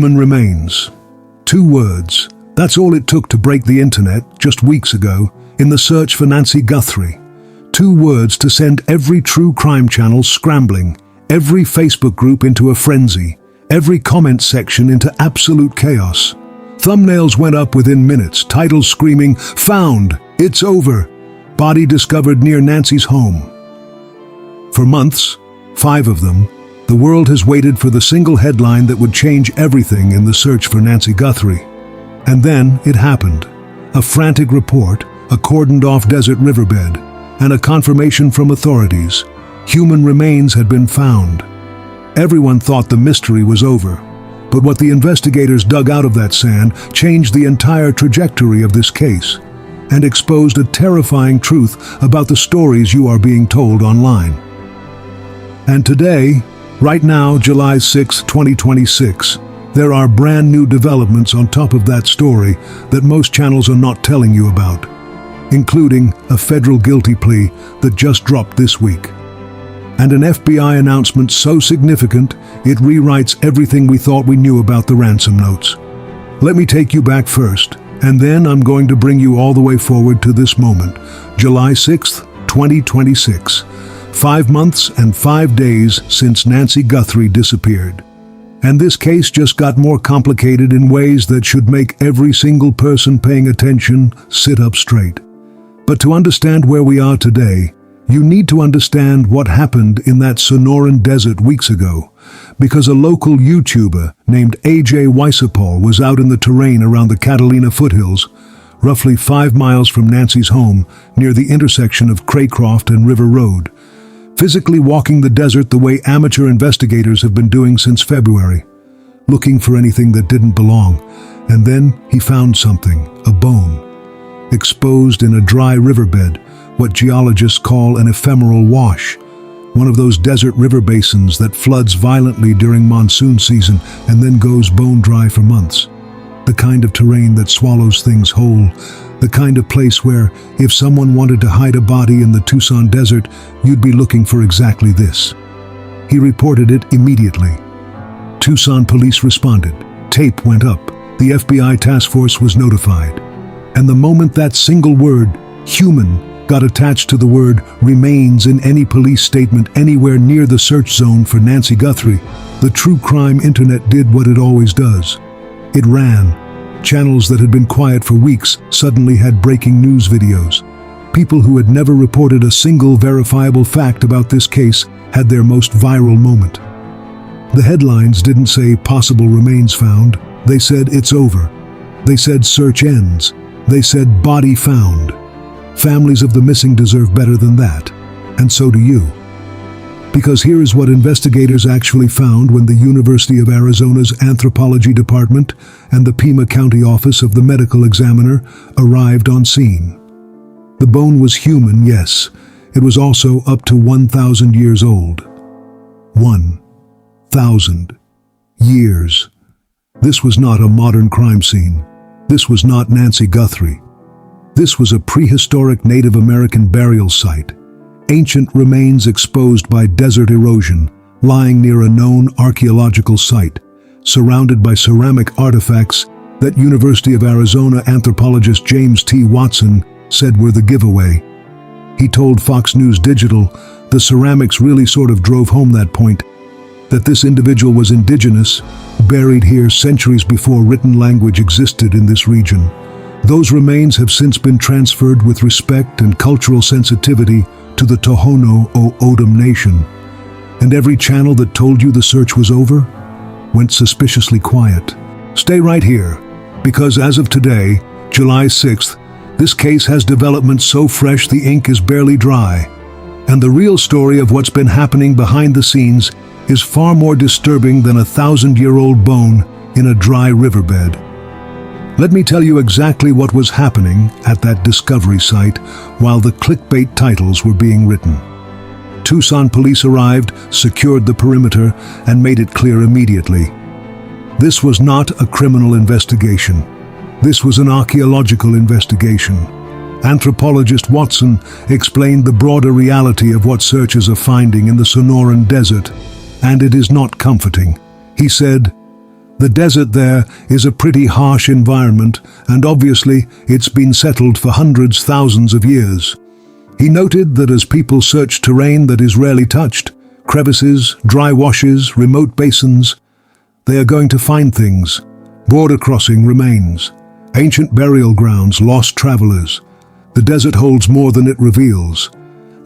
Human remains. 2 words. That's all it took to break the internet just weeks ago in the search for Nancy Guthrie. 2 words to send every true crime channel scrambling, every Facebook group into a frenzy, every comment section into absolute chaos. Thumbnails went up within minutes, titles screaming, "Found! It's over! Body discovered near Nancy's home." For months, 5 of them, the world has waited for the single headline that would change everything in the search for Nancy Guthrie. And then it happened. A frantic report, a cordoned-off desert riverbed, and a confirmation from authorities. Human remains had been found. Everyone thought the mystery was over. But what the investigators dug out of that sand changed the entire trajectory of this case and exposed a terrifying truth about the stories you are being told online. And today, right now, July 6, 2026, there are brand new developments on top of that story that most channels are not telling you about, including a federal guilty plea that just dropped this week. And an FBI announcement so significant, it rewrites everything we thought we knew about the ransom notes. Let me take you back first, and then I'm going to bring you all the way forward to this moment, July 6th, 2026. 5 months and 5 days since Nancy Guthrie disappeared. And this case just got more complicated in ways that should make every single person paying attention sit up straight. But to understand where we are today, you need to understand what happened in that Sonoran desert weeks ago, because a local YouTuber named AJ Weissapol was out in the terrain around the Catalina foothills, roughly 5 miles from Nancy's home, near the intersection of Craycroft and River Road, physically walking the desert the way amateur investigators have been doing since February, looking for anything that didn't belong. And then he found something, a bone, exposed in a dry riverbed, what geologists call an ephemeral wash, one of those desert river basins that floods violently during monsoon season and then goes bone dry for months. The kind of terrain that swallows things whole, the kind of place where, if someone wanted to hide a body in the Tucson desert, you'd be looking for exactly this. He reported it immediately. Tucson police responded. Tape went up. The FBI task force was notified. And the moment that single word, human, got attached to the word remains in any police statement anywhere near the search zone for Nancy Guthrie, the true crime internet did what it always does. It ran. Channels that had been quiet for weeks suddenly had breaking news videos. People who had never reported a single verifiable fact about this case had their most viral moment. The headlines didn't say possible remains found. They said it's over. They said search ends. They said body found. Families of the missing deserve better than that. And so do you. Because here is what investigators actually found when the University of Arizona's Anthropology Department and the Pima County Office of the Medical Examiner arrived on scene. The bone was human, yes. It was also up to 1,000 years old. 1,000 years. This was not a modern crime scene. This was not Nancy Guthrie. This was a prehistoric Native American burial site. Ancient remains exposed by desert erosion, lying near a known archaeological site, surrounded by ceramic artifacts that University of Arizona anthropologist James T. Watson said were the giveaway. He told Fox News Digital the ceramics really sort of drove home that point, that this individual was indigenous, buried here centuries before written language existed in this region. Those remains have since been transferred with respect and cultural sensitivity to the Tohono O'odham Nation. And every channel that told you the search was over went suspiciously quiet. Stay right here, because as of today, July 6th, this case has developments so fresh the ink is barely dry. And the real story of what's been happening behind the scenes is far more disturbing than a 1,000-year-old bone in a dry riverbed. Let me tell you exactly what was happening at that discovery site while the clickbait titles were being written. Tucson police arrived, secured the perimeter, and made it clear immediately. This was not a criminal investigation. This was an archaeological investigation. Anthropologist Watson explained the broader reality of what searchers are finding in the Sonoran Desert, and it is not comforting. He said, The desert there is a pretty harsh environment, and obviously it's been settled for hundreds, thousands of years. He noted that as people search terrain that is rarely touched, crevices, dry washes, remote basins, they are going to find things. Border crossing remains, ancient burial grounds, lost travelers. The desert holds more than it reveals.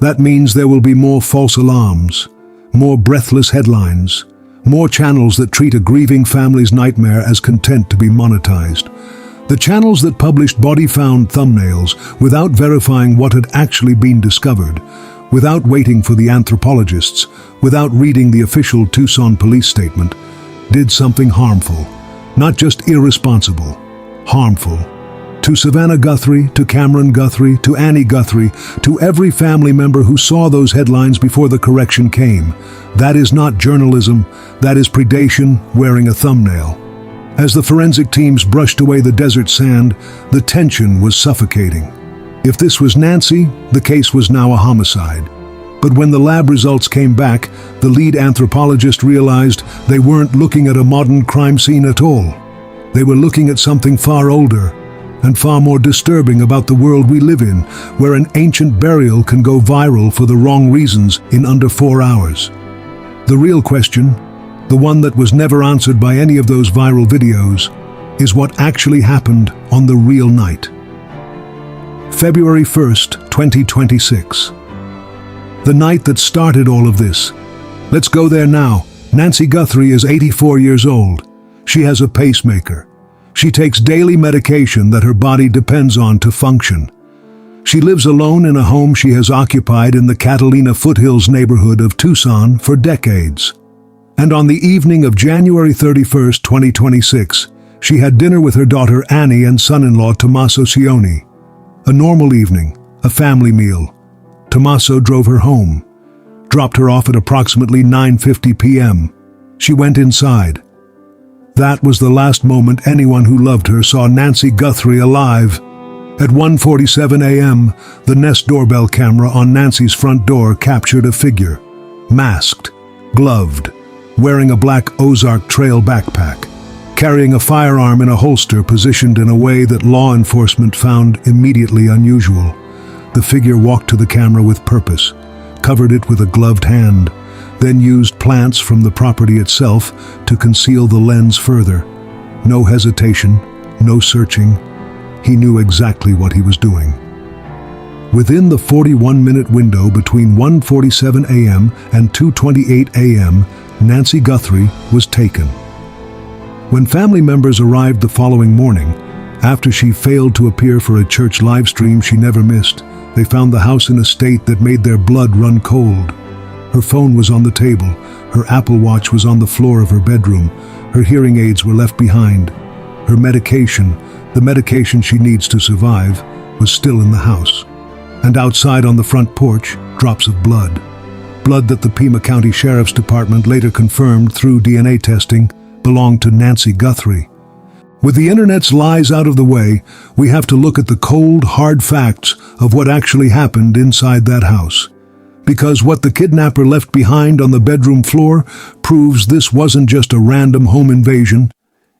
That means there will be more false alarms, more breathless headlines, more channels that treat a grieving family's nightmare as content to be monetized. The channels that published body-found thumbnails without verifying what had actually been discovered, without waiting for the anthropologists, without reading the official Tucson police statement, did something harmful. Not just irresponsible, harmful. To Savannah Guthrie, to Cameron Guthrie, to Annie Guthrie, to every family member who saw those headlines before the correction came. That is not journalism, that is predation wearing a thumbnail. As the forensic teams brushed away the desert sand, the tension was suffocating. If this was Nancy, the case was now a homicide. But when the lab results came back, the lead anthropologist realized they weren't looking at a modern crime scene at all. They were looking at something far older and far more disturbing about the world we live in, where an ancient burial can go viral for the wrong reasons in under 4 hours. The real question, the one that was never answered by any of those viral videos, is what actually happened on the real night. February 1st, 2026. The night that started all of this. Let's go there now. Nancy Guthrie is 84 years old. She has a pacemaker. She takes daily medication that her body depends on to function. She lives alone in a home she has occupied in the Catalina foothills neighborhood of Tucson for decades. And on the evening of January 31st, 2026, she had dinner with her daughter Annie and son-in-law Tommaso Cioni. A normal evening, a family meal. Tommaso drove her home, dropped her off at approximately 9:50 p.m. She went inside. That was the last moment anyone who loved her saw Nancy Guthrie alive. At 1:47 a.m., the Nest doorbell camera on Nancy's front door captured a figure, masked, gloved, wearing a black Ozark Trail backpack, carrying a firearm in a holster positioned in a way that law enforcement found immediately unusual. The figure walked to the camera with purpose, covered it with a gloved hand, then used plants from the property itself to conceal the lens further. No hesitation, no searching. He knew exactly what he was doing. Within the 41-minute window between 1:47 a.m. and 2:28 a.m., Nancy Guthrie was taken. When family members arrived the following morning, after she failed to appear for a church live stream she never missed, they found the house in a state that made their blood run cold. Her phone was on the table, her Apple Watch was on the floor of her bedroom, her hearing aids were left behind. Her medication, the medication she needs to survive, was still in the house. And outside on the front porch, drops of blood. Blood that the Pima County Sheriff's Department later confirmed through DNA testing belonged to Nancy Guthrie. With the internet's lies out of the way, we have to look at the cold, hard facts of what actually happened inside that house. Because what the kidnapper left behind on the bedroom floor proves this wasn't just a random home invasion.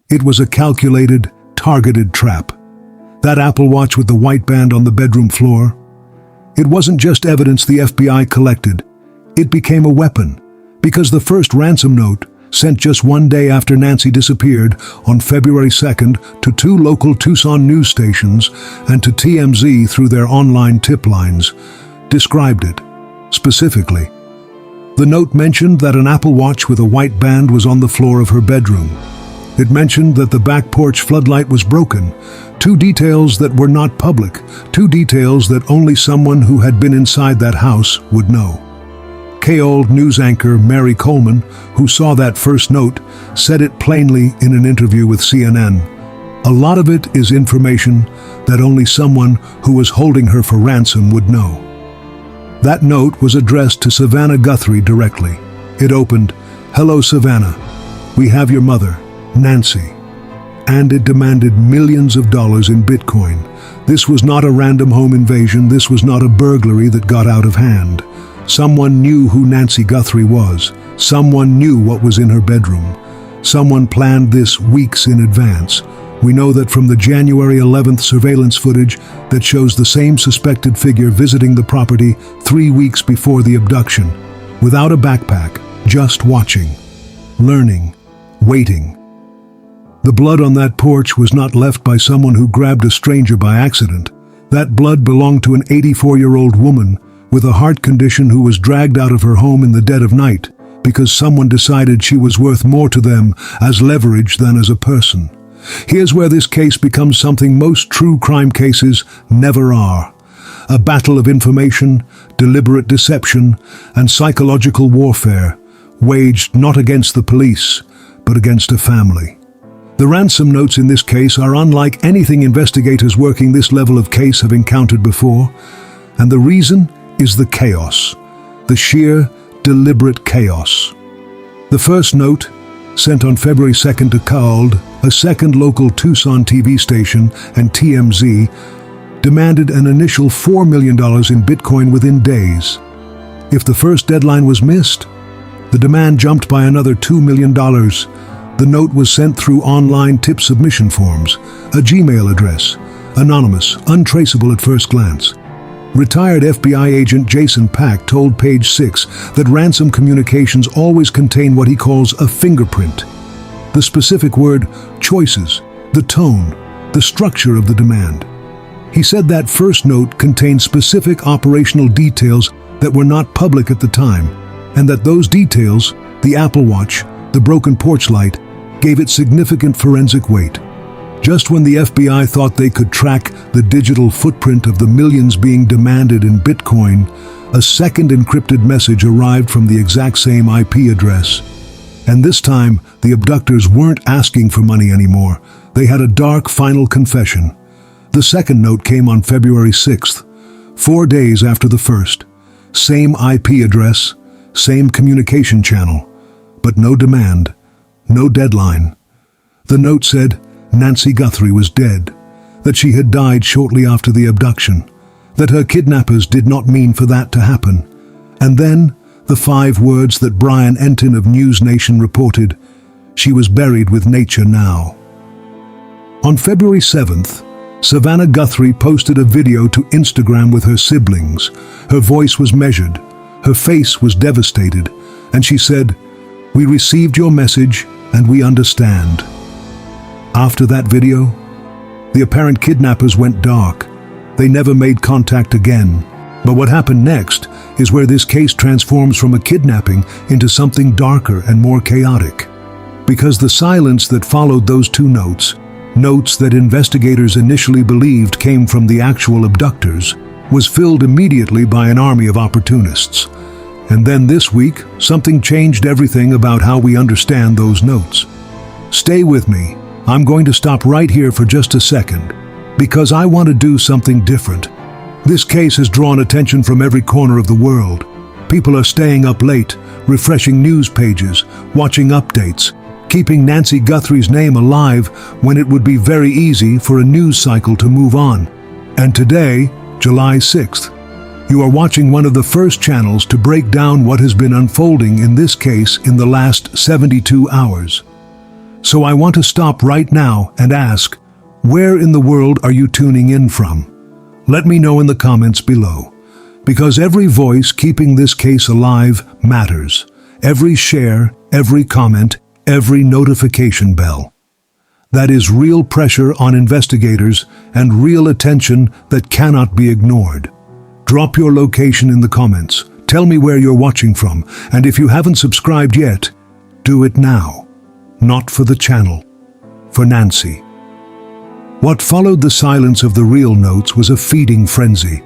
It was a calculated, targeted trap. That Apple Watch with the white band on the bedroom floor, it wasn't just evidence the FBI collected. It became a weapon, because the first ransom note, sent just one day after Nancy disappeared on February 2nd to 2 local Tucson news stations and to TMZ through their online tip lines, described it. Specifically, the note mentioned that an Apple Watch with a white band was on the floor of her bedroom. It mentioned that the back porch floodlight was broken, 2 details that were not public, 2 details that only someone who had been inside that house would know. K-old news anchor Mary Coleman, who saw that first note, said it plainly in an interview with CNN. A lot of it is information that only someone who was holding her for ransom would know. That note was addressed to Savannah Guthrie directly. It opened, "Hello Savannah, we have your mother, Nancy." And it demanded millions of dollars in Bitcoin. This was not a random home invasion, this was not a burglary that got out of hand. Someone knew who Nancy Guthrie was. Someone knew what was in her bedroom. Someone planned this weeks in advance. We know that from the January 11th surveillance footage that shows the same suspected figure visiting the property 3 weeks before the abduction, without a backpack, just watching, learning, waiting. The blood on that porch was not left by someone who grabbed a stranger by accident. That blood belonged to an 84-year-old woman with a heart condition who was dragged out of her home in the dead of night because someone decided she was worth more to them as leverage than as a person. Here's where this case becomes something most true crime cases never are. A battle of information, deliberate deception, and psychological warfare, waged not against the police, but against a family. The ransom notes in this case are unlike anything investigators working this level of case have encountered before, and the reason is the chaos, the sheer, deliberate chaos. The first note, sent on February 2nd to Called, a second local Tucson TV station, and TMZ, demanded an initial $4 million in Bitcoin within days. If the first deadline was missed, the demand jumped by another $2 million. The note was sent through online tip submission forms, a Gmail address, anonymous, untraceable at first glance. Retired FBI agent Jason Pack told Page 6 that ransom communications always contain what he calls a fingerprint. The specific word, choices, the tone, the structure of the demand. He said that first note contained specific operational details that were not public at the time, and that those details, the Apple Watch, the broken porch light, gave it significant forensic weight. Just when the FBI thought they could track the digital footprint of the millions being demanded in Bitcoin, a second encrypted message arrived from the exact same IP address. And this time, the abductors weren't asking for money anymore. They had a dark final confession. The second note came on February 6th, 4 days after the first. Same IP address, same communication channel, but no demand, no deadline. The note said Nancy Guthrie was dead, that she had died shortly after the abduction, that her kidnappers did not mean for that to happen. And then, the 5 words that Brian Entin of News Nation reported, she was buried with nature now. On February 7th, Savannah Guthrie posted a video to Instagram with her siblings. Her voice was measured, her face was devastated, and she said, "We received your message and we understand." After that video, the apparent kidnappers went dark. They never made contact again. But what happened next is where this case transforms from a kidnapping into something darker and more chaotic. Because the silence that followed those 2 notes, notes that investigators initially believed came from the actual abductors, was filled immediately by an army of opportunists. And then this week, something changed everything about how we understand those notes. Stay with me. I'm going to stop right here for just a second, because I want to do something different. This case has drawn attention from every corner of the world. People are staying up late, refreshing news pages, watching updates, keeping Nancy Guthrie's name alive when it would be very easy for a news cycle to move on. And today, July 6th, you are watching one of the first channels to break down what has been unfolding in this case in the last 72 hours. So I want to stop right now and ask, where in the world are you tuning in from? Let me know in the comments below. Because every voice keeping this case alive matters. Every share, every comment, every notification bell. That is real pressure on investigators and real attention that cannot be ignored. Drop your location in the comments. Tell me where you're watching from, and if you haven't subscribed yet, do it now. Not for the channel, for Nancy. What followed the silence of the real notes was a feeding frenzy,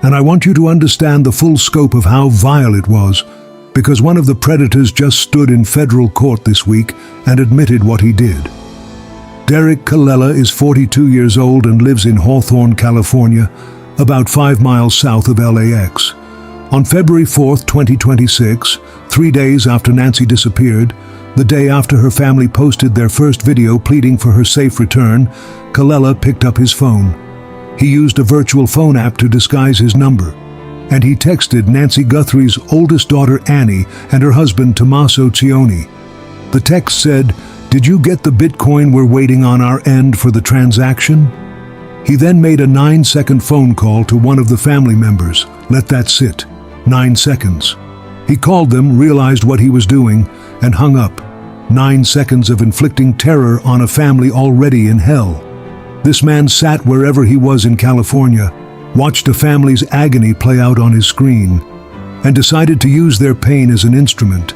and I want you to understand the full scope of how vile it was, because one of the predators just stood in federal court this week and admitted what he did. Derek Colella is 42 years old and lives in Hawthorne, California, about 5 miles south of LAX. On February 4th, 2026, 3 days after Nancy disappeared, the day after her family posted their first video pleading for her safe return, Colella picked up his phone. He used a virtual phone app to disguise his number, and he texted Nancy Guthrie's oldest daughter Annie and her husband Tommaso Cioni. The text said, Did you get the Bitcoin we're waiting on our end for the transaction? He then made a 9-second phone call to one of the family members. Let that sit. 9 seconds. He called them, realized what he was doing, and hung up. 9 seconds of inflicting terror on a family already in hell. This man sat wherever he was in California, watched a family's agony play out on his screen, and decided to use their pain as an instrument.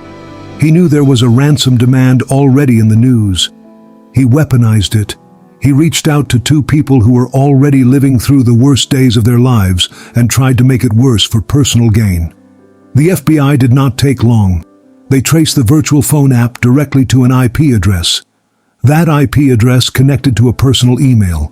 He knew there was a ransom demand already in the news. He weaponized it. He reached out to two people who were already living through the worst days of their lives and tried to make it worse for personal gain. The FBI did not take long. They traced the virtual phone app directly to an IP address. That IP address connected to a personal email.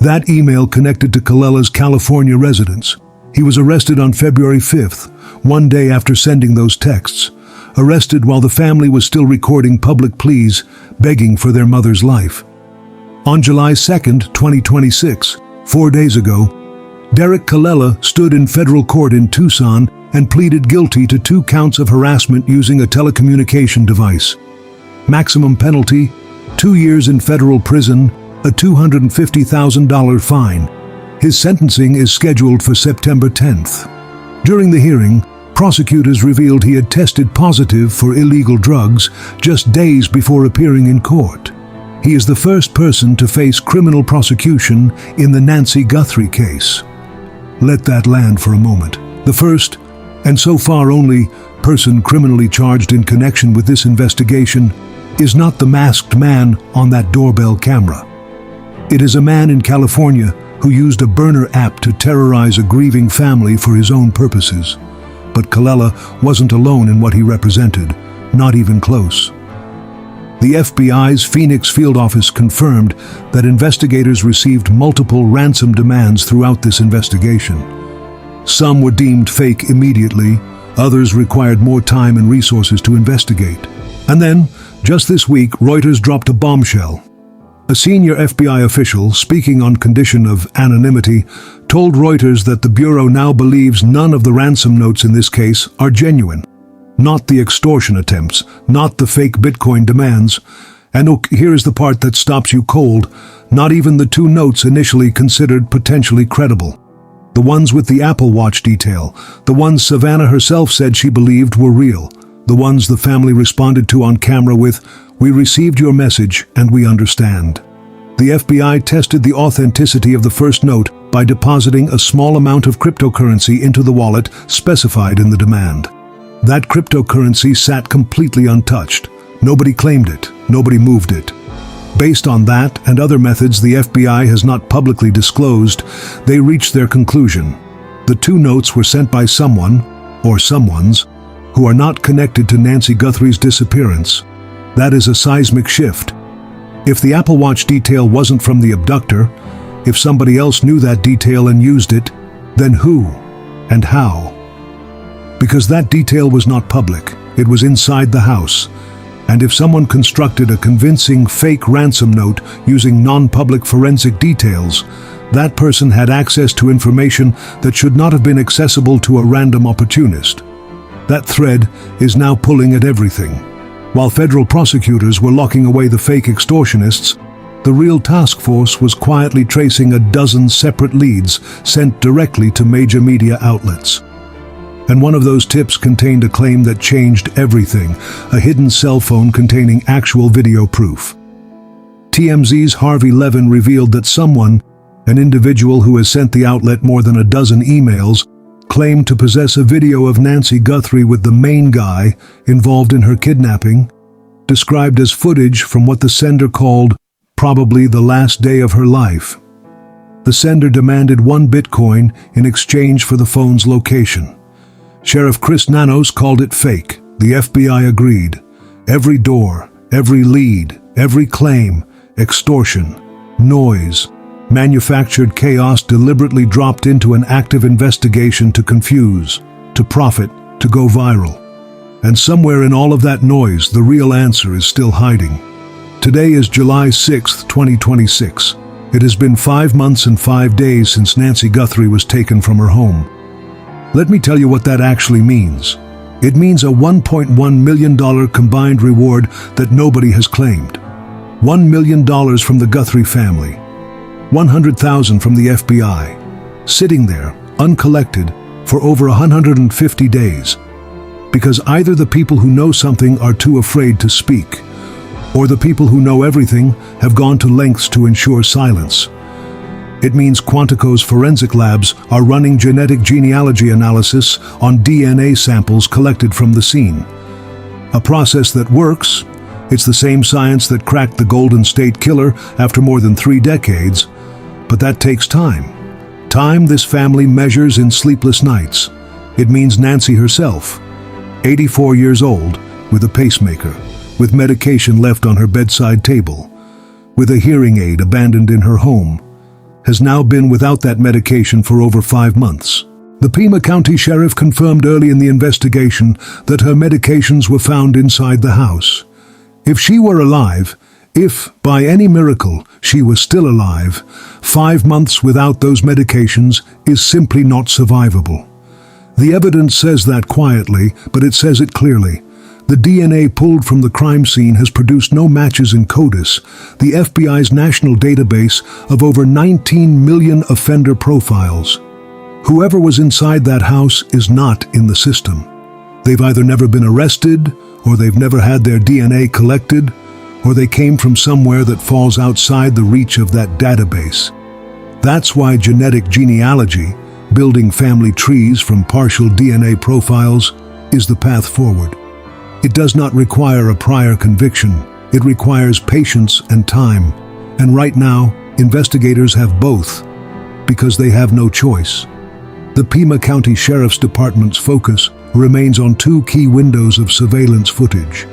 That email connected to Kalela's California residence. He was arrested on February 5th, one day after sending those texts. Arrested while the family was still recording public pleas, begging for their mother's life. On July 2nd, 2026, 4 days ago, Derek Kalela stood in federal court in Tucson and pleaded guilty to 2 counts of harassment using a telecommunication device. Maximum penalty, 2 years in federal prison, a $250,000 fine. His sentencing is scheduled for September 10th. During the hearing, prosecutors revealed he had tested positive for illegal drugs just days before appearing in court. He is the first person to face criminal prosecution in the Nancy Guthrie case. Let that land for a moment. The first, and so far only, person criminally charged in connection with this investigation is not the masked man on that doorbell camera. It is a man in California who used a burner app to terrorize a grieving family for his own purposes. But Kalela wasn't alone in what he represented, not even close. The FBI's Phoenix field office confirmed that investigators received multiple ransom demands throughout this investigation. Some were deemed fake immediately, others required more time and resources to investigate. And then, just this week, Reuters dropped a bombshell. A senior FBI official, speaking on condition of anonymity, told Reuters that the Bureau now believes none of the ransom notes in this case are genuine. Not the extortion attempts, not the fake Bitcoin demands, and here is the part that stops you cold, not even the 2 notes initially considered potentially credible. The ones with the Apple Watch detail, the ones Savannah herself said she believed were real, the ones the family responded to on camera with, "We received your message and we understand." The FBI tested the authenticity of the first note by depositing a small amount of cryptocurrency into the wallet specified in the demand. That cryptocurrency sat completely untouched. Nobody claimed it, nobody moved it. Based on that and other methods the FBI has not publicly disclosed, they reached their conclusion. The 2 notes were sent by someone, or someones, who are not connected to Nancy Guthrie's disappearance. That is a seismic shift. If the Apple Watch detail wasn't from the abductor, if somebody else knew that detail and used it, then who and how? Because that detail was not public, it was inside the house. And if someone constructed a convincing fake ransom note using non-public forensic details, that person had access to information that should not have been accessible to a random opportunist. That thread is now pulling at everything. While federal prosecutors were locking away the fake extortionists, the real task force was quietly tracing a dozen separate leads sent directly to major media outlets. And one of those tips contained a claim that changed everything, a hidden cell phone containing actual video proof. TMZ's Harvey Levin revealed that someone, an individual who has sent the outlet more than a dozen emails, claimed to possess a video of Nancy Guthrie with the main guy involved in her kidnapping, described as footage from what the sender called probably the last day of her life. The sender demanded 1 Bitcoin in exchange for the phone's location. Sheriff Chris Nanos called it fake. The FBI agreed. Every door, every lead, every claim, extortion, noise, manufactured chaos deliberately dropped into an active investigation to confuse, to profit, to go viral. And somewhere in all of that noise, the real answer is still hiding. Today is July 6, 2026. It has been 5 months and 5 days since Nancy Guthrie was taken from her home. Let me tell you what that actually means. It means a $1.1 million combined reward that nobody has claimed. $1 million from the Guthrie family, $100,000 from the FBI, sitting there, uncollected, for over 150 days. Because either the people who know something are too afraid to speak, or the people who know everything have gone to lengths to ensure silence. It means Quantico's forensic labs are running genetic genealogy analysis on DNA samples collected from the scene. A process that works. It's the same science that cracked the Golden State Killer after more than 3 decades, but that takes time. Time this family measures in sleepless nights. It means Nancy herself, 84 years old, with a pacemaker, with medication left on her bedside table, with a hearing aid abandoned in her home, has now been without that medication for over 5 months. The Pima County Sheriff confirmed early in the investigation that her medications were found inside the house. If she were alive, if, by any miracle, she was still alive, 5 months without those medications is simply not survivable. The evidence says that quietly, but it says it clearly. The DNA pulled from the crime scene has produced no matches in CODIS, the FBI's national database of over 19 million offender profiles. Whoever was inside that house is not in the system. They've either never been arrested, or they've never had their DNA collected, or they came from somewhere that falls outside the reach of that database. That's why genetic genealogy, building family trees from partial DNA profiles, is the path forward. It does not require a prior conviction. It requires patience and time. And right now, investigators have both, because they have no choice. The Pima County Sheriff's Department's focus remains on 2 key windows of surveillance footage.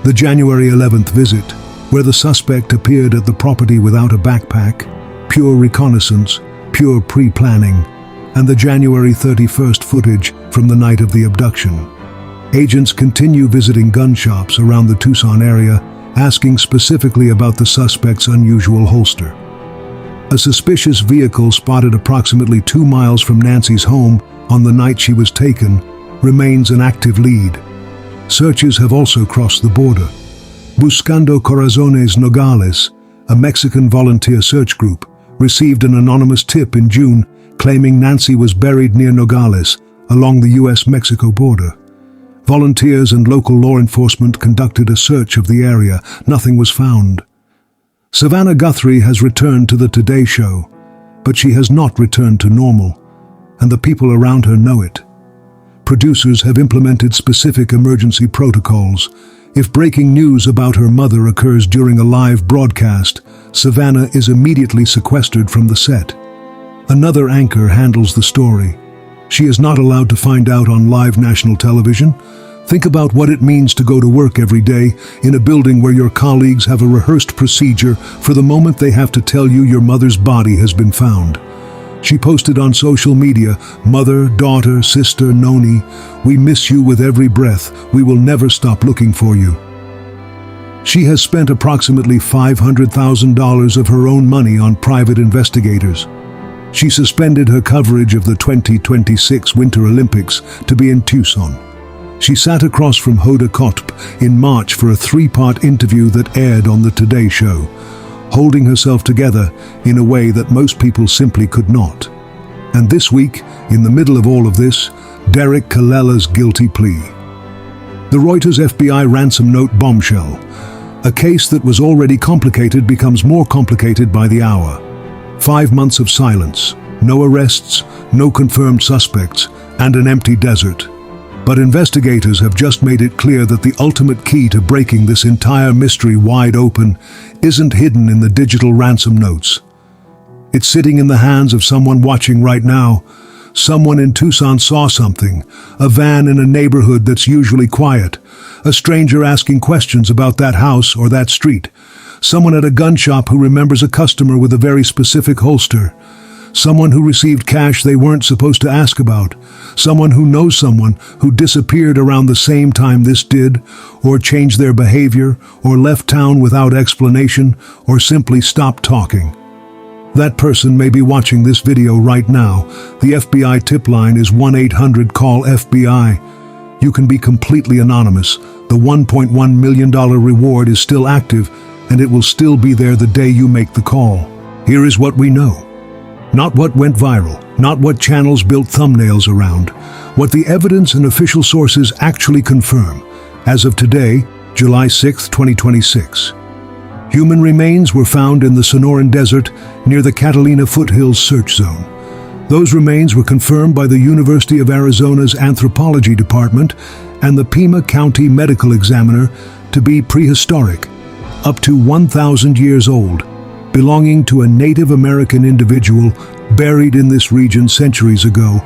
The January 11th visit, where the suspect appeared at the property without a backpack, pure reconnaissance, pure pre-planning, and the January 31st footage from the night of the abduction. Agents continue visiting gun shops around the Tucson area, asking specifically about the suspect's unusual holster. A suspicious vehicle spotted approximately 2 miles from Nancy's home on the night she was taken remains an active lead. Searches have also crossed the border. Buscando Corazones Nogales, a Mexican volunteer search group, received an anonymous tip in June claiming Nancy was buried near Nogales, along the U.S.-Mexico border. Volunteers and local law enforcement conducted a search of the area. Nothing was found. Savannah Guthrie has returned to the Today Show, but she has not returned to normal, and the people around her know it. Producers have implemented specific emergency protocols. If breaking news about her mother occurs during a live broadcast, Savannah is immediately sequestered from the set. Another anchor handles the story. She is not allowed to find out on live national television. Think about what it means to go to work every day in a building where your colleagues have a rehearsed procedure for the moment they have to tell you your mother's body has been found. She posted on social media, "Mother, daughter, sister, Noni, we miss you with every breath. We will never stop looking for you." She has spent approximately $500,000 of her own money on private investigators. She suspended her coverage of the 2026 Winter Olympics to be in Tucson. She sat across from Hoda Kotb in March for a 3-part interview that aired on the Today Show, holding herself together in a way that most people simply could not. And this week, in the middle of all of this, Derek Kalela's guilty plea. The Reuters FBI ransom note bombshell. A case that was already complicated becomes more complicated by the hour. 5 months of silence, no arrests, no confirmed suspects, and an empty desert. But investigators have just made it clear that the ultimate key to breaking this entire mystery wide open isn't hidden in the digital ransom notes. It's sitting in the hands of someone watching right now. Someone in Tucson saw something, a van in a neighborhood that's usually quiet, a stranger asking questions about that house or that street, someone at a gun shop who remembers a customer with a very specific holster, someone who received cash they weren't supposed to ask about, someone who knows someone who disappeared around the same time this did, or changed their behavior, or left town without explanation, or simply stopped talking. That person may be watching this video right now. The FBI tip line is 1-800-CALL-FBI. You can be completely anonymous. The $1.1 million reward is still active, and it will still be there the day you make the call. Here is what we know. Not what went viral, not what channels built thumbnails around, what the evidence and official sources actually confirm. As of today, July 6, 2026. Human remains were found in the Sonoran Desert near the Catalina Foothills search zone. Those remains were confirmed by the University of Arizona's Anthropology Department and the Pima County Medical Examiner to be prehistoric, up to 1,000 years old, belonging to a Native American individual buried in this region centuries ago.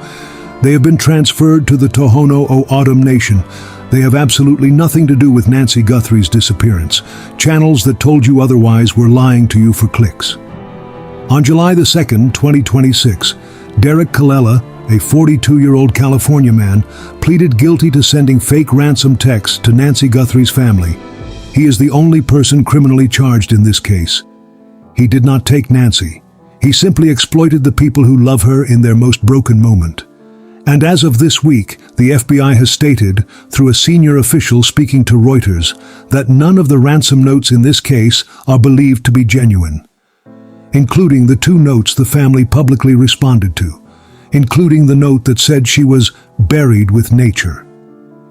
They have been transferred to the Tohono O'odham Nation. They have absolutely nothing to do with Nancy Guthrie's disappearance. Channels that told you otherwise were lying to you for clicks. On July the 2nd, 2026, Derek Kallela, a 42-year-old California man, pleaded guilty to sending fake ransom texts to Nancy Guthrie's family. He is the only person criminally charged in this case. He did not take Nancy. He simply exploited the people who love her in their most broken moment. And as of this week, the FBI has stated, through a senior official speaking to Reuters, that none of the ransom notes in this case are believed to be genuine, including the 2 notes the family publicly responded to, including the note that said she was buried with nature.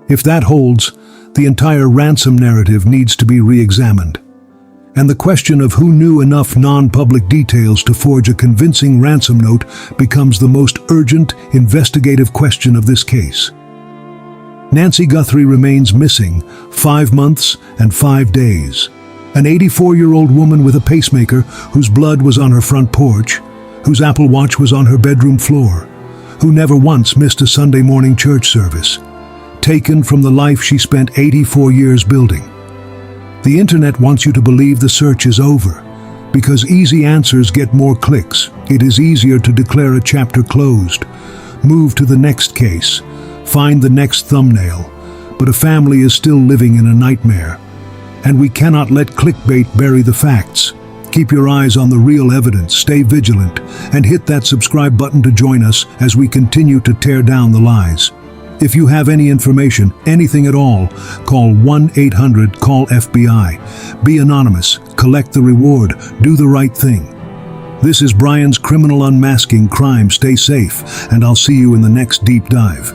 If that holds, the entire ransom narrative needs to be re-examined. And the question of who knew enough non-public details to forge a convincing ransom note becomes the most urgent investigative question of this case. Nancy Guthrie remains missing 5 months and 5 days. An 84-year-old woman with a pacemaker whose blood was on her front porch, whose Apple Watch was on her bedroom floor, who never once missed a Sunday morning church service, taken from the life she spent 84 years building. The internet wants you to believe the search is over, because easy answers get more clicks. It is easier to declare a chapter closed, move to the next case, find the next thumbnail, but a family is still living in a nightmare. And we cannot let clickbait bury the facts. Keep your eyes on the real evidence, stay vigilant, and hit that subscribe button to join us as we continue to tear down the lies. If you have any information, anything at all, call 1-800-CALL-FBI. Be anonymous, collect the reward, do the right thing. This is Brian's Criminal Unmasking Crime. Stay safe, and I'll see you in the next deep dive.